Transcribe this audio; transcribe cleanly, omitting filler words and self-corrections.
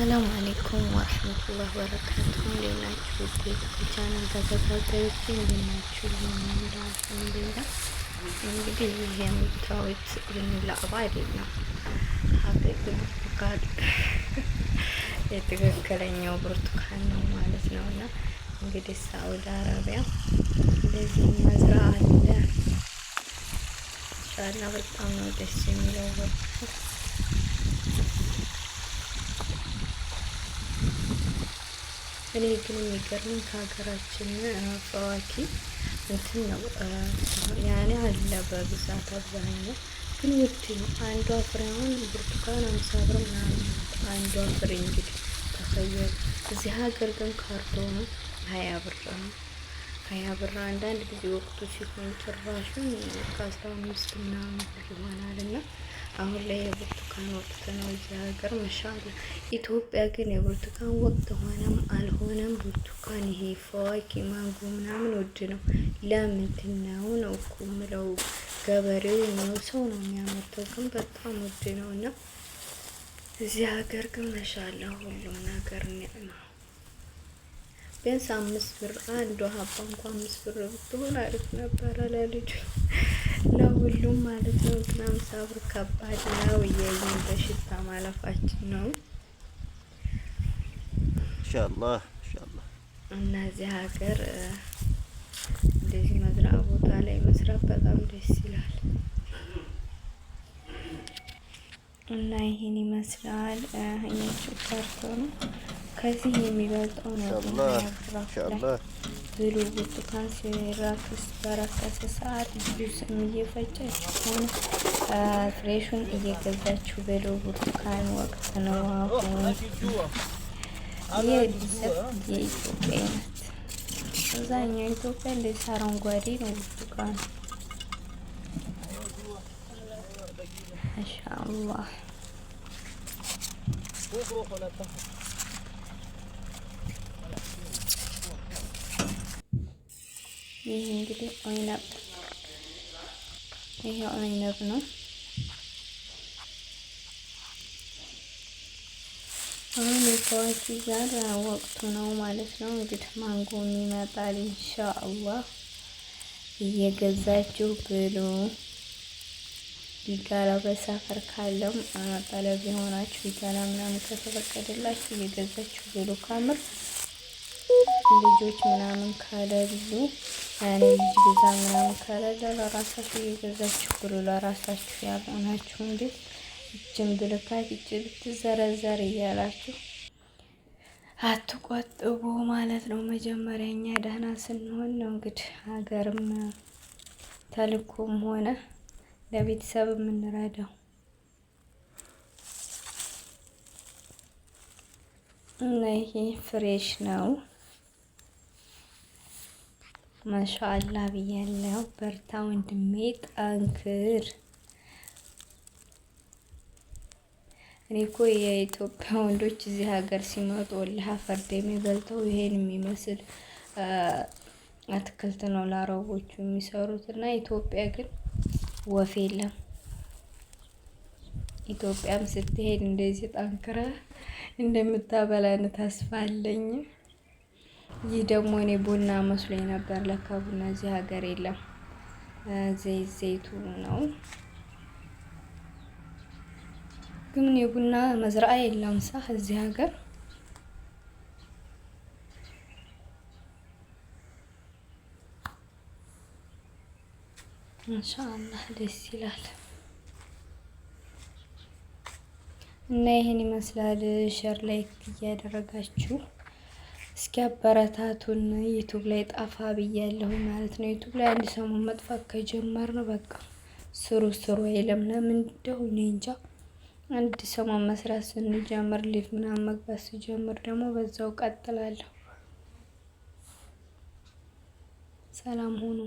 አሰላሙ አለይኩም ወረህመቱላሂ ወበረካቱሁ። እንዴት ናችሁ? ቻናል ተከታታዮች እንዴት ናችሁ? አልሐምዱሊላህ። እንግዲህ ይህ የምታዩት ላዕባ አይደለም፣ ሀቂቅ ብርቱካን የትክክለኛው ብርቱካን ነው ማለት ነው። እና እንግዲህ ሳዑዲ አረቢያ እንደዚህ መዝራ አለ። ኢንሻአላህ በጣም ነው ደስ የሚለው። እኔ ግን የሚገርመኝ ከሀገራችን ፈዋኪ እንትን ነው ያኔ አለ በብዛት አብዛኛው ግን ውድ ነው። አንዷ ፍሬ አሁን ብርቱካን 50 ብር ምናምን አንዷ ፍሬ እንግዲህ ተኸየሉ። እዚህ ሀገር ግን ካርቶኑ 20 ብር ነው። 20 ብር አንዳንድ ጊዜ ወቅቱ ሲሆን ጭራሹን ከ15 ምናምን ብር ይሆናል። እና አሁን ላይ የብርቱካን ወቅት ነው እዚህ ሀገር መሻለ። ኢትዮጵያ ግን የብርቱካን ወቅት ሆነም አልሆነም ብርቱካን ይሄ ፈዋኪ ማንጎ ምናምን ውድ ነው። ለምንድን ነው ነው እኮ የምለው። ገበሬው ነው ሰው ነው የሚያመርተው፣ ግን በጣም ውድ ነው። እና እዚህ ሀገር ግን መሻለ ሁሉም ነገር ነው። ቢያንስ 5 ብር አንዷ ሀባ እንኳን 5 ብር ብትሆን አሪፍ ነበረ ለልጁ ለሁሉም ማለት ነው። ግን 50 ብር ከባድ ነው። እያየን በሽታ ማለፋችን ነው ኢንሻአላህ ኢንሻአላህ። እና እዚህ ሀገር እንደዚህ መዝራ ቦታ ላይ መስራት በጣም ደስ ይላል። እና ይሄን ይመስላል እኛችሁ ካርቶኑ ከዚህ የሚበልጠው ነው። ኢንሻአላህ ብሉ ብርቱካን ሲራክስ በረከሰ ሰዓት ጁስም እየፈጨች ሆነ ፍሬሹን እየገዛችሁ ብሉ። ብርቱካን ወቅት ነው አሁን። የኢትዮጵያ ናት። አብዛኛው ኢትዮጵያ እንደዚህ አረንጓዴ ነው ብርቱካን። ማሻአላህ ይህ እንግዲህ አይነብ ይሄ አይነብ ነው። አሁን የፈዋኪ ጋር ወቅቱ ነው ማለት ነው። እንግዲህ ማንጎ ይመጣል ኢንሻአላህ። እየገዛችሁ ብሉ። ቢጋላ በሰፈር ካለም ጠለብ የሆናችሁ ቢጋላ ምናምን ከተፈቀደላችሁ እየገዛችሁ ብሉ። ካምር ልጆች ምናምን ካለሉ ያኔ ልጅ ግዛ ምናምን ካለለ ለራሳችሁ እየገዛችሁ ብሉ። ለራሳችሁ ያልሆናችሁ እንዴ እጅም ብልካት እጅ ብትዘረዘር እያላችሁ አትቆጥቡ ማለት ነው። መጀመሪያ እኛ ደህና ስንሆን ነው እንግዲህ ሀገርም ተልኮም ሆነ ለቤተሰብ የምንረዳው። እና ይሄ ፍሬሽ ነው። ማሻአላ ብያለሁ። በርታ ወንድሜ ጠንክር። እኔ እኮ የኢትዮጵያ ወንዶች እዚህ ሀገር ሲመጡ ወላሂ ፈርድ የሚበልጠው ይሄን የሚመስል አትክልት ነው ለአረቦቹ የሚሰሩት። እና ኢትዮጵያ ግን ወፍ የለም። ኢትዮጵያም ስትሄድ እንደዚህ ጠንክረ እንደምታበላን ተስፋ አለኝ። ይህ ደግሞ እኔ ቡና መስሎኝ ነበር። ለካ ቡና እዚህ ሀገር የለም፣ ዘይቱ ነው። ግን የቡና መዝራዓ የለም ሳህ እዚህ ሀገር። ማሻአላህ ደስ ይላል። እና ይሄን ይመስላል። ሼር ላይክ እያደረጋችሁ እስኪ አበረታቱን። ዩቲዩብ ላይ ጠፋ ብያለሁ ማለት ነው። ዩቲዩብ ላይ አንድ ሰሞን መጥፋት ከጀመርን በቃ ስሩ አይለም። ለምን እንደው እኔ እንጃ። አንድ ሰሞን መስራት ስንጀምር ሊቭ ምናምን መግባት ስጀምር ደግሞ በዛው ቀጥላለሁ። ሰላም ሁኑ።